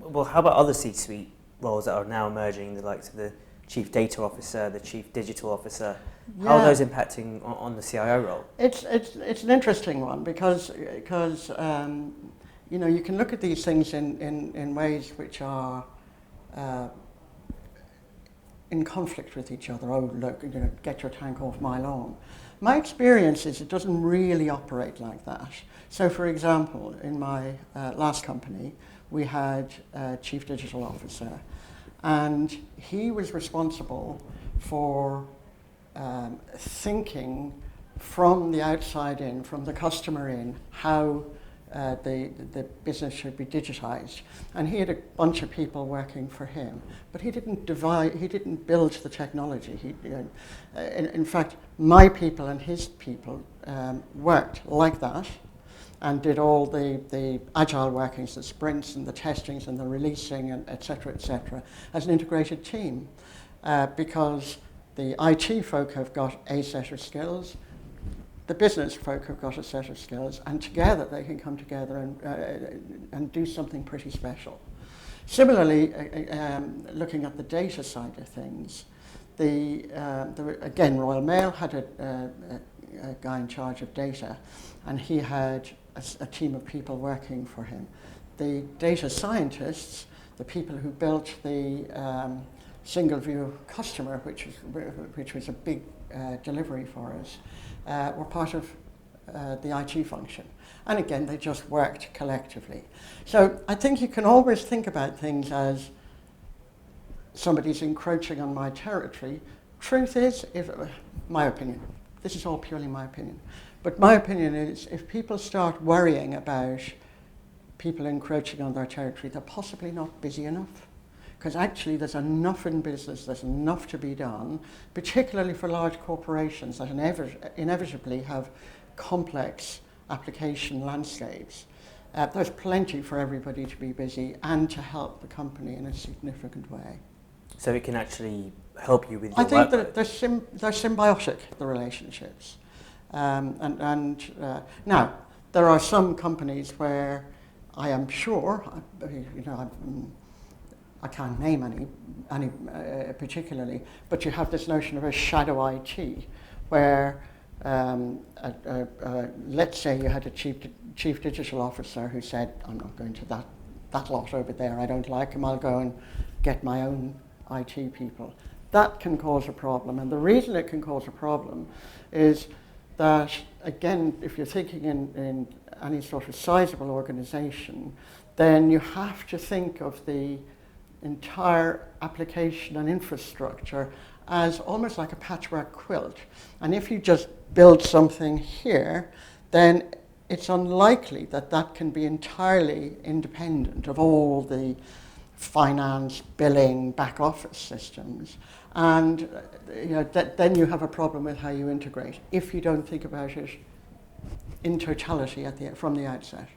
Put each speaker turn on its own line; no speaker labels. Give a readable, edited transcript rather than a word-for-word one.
Well, how about other C-suite roles that are now emerging, the likes of the chief data officer, the chief digital officer? How are those impacting on the CIO role?
It's an interesting one because you can look at these things in ways which are in conflict with each other. Oh, look, get your tank off my lawn. My experience is it doesn't really operate like that. So, for example, in my last company, we had a chief digital officer, and he was responsible for thinking from the outside in, from the customer in, how the business should be digitized. And he had a bunch of people working for him, but he didn't build the technology. In fact, my people and his people worked like that and did all the agile workings, the sprints and the testings and the releasing and et cetera, as an integrated team. Because the IT folk have got a set of skills, the business folk have got a set of skills, and together they can come together and do something pretty special. Similarly, looking at the data side of things, again, Royal Mail had a guy in charge of data, and he had a team of people working for him. The data scientists, the people who built the single view customer, which was a big delivery for us, were part of the IT function. And again, they just worked collectively. So I think you can always think about things as somebody's encroaching on my territory. Truth is, my opinion, this is all purely my opinion, but my opinion is if people start worrying about people encroaching on their territory, they're possibly not busy enough. Because actually there's enough in business, there's enough to be done, particularly for large corporations that inevitably have complex application landscapes. There's plenty for everybody to be busy and to help the company in a significant way.
So it can actually help you with your
workload? I think
that
they're symbiotic, the relationships. Now, there are some companies where I am sure, I can't name any particularly, but you have this notion of a shadow IT, where let's say you had a chief digital officer who said, I'm not going to that lot over there, I don't like them, I'll go and get my own IT people. That can cause a problem, and the reason it can cause a problem is that, again, if you're thinking in any sort of sizable organization, then you have to think of the entire application and infrastructure as almost like a patchwork quilt. And if you just build something here, then it's unlikely that that can be entirely independent of all the finance, billing, back office systems. And then you have a problem with how you integrate if you don't think about it in totality from the outset.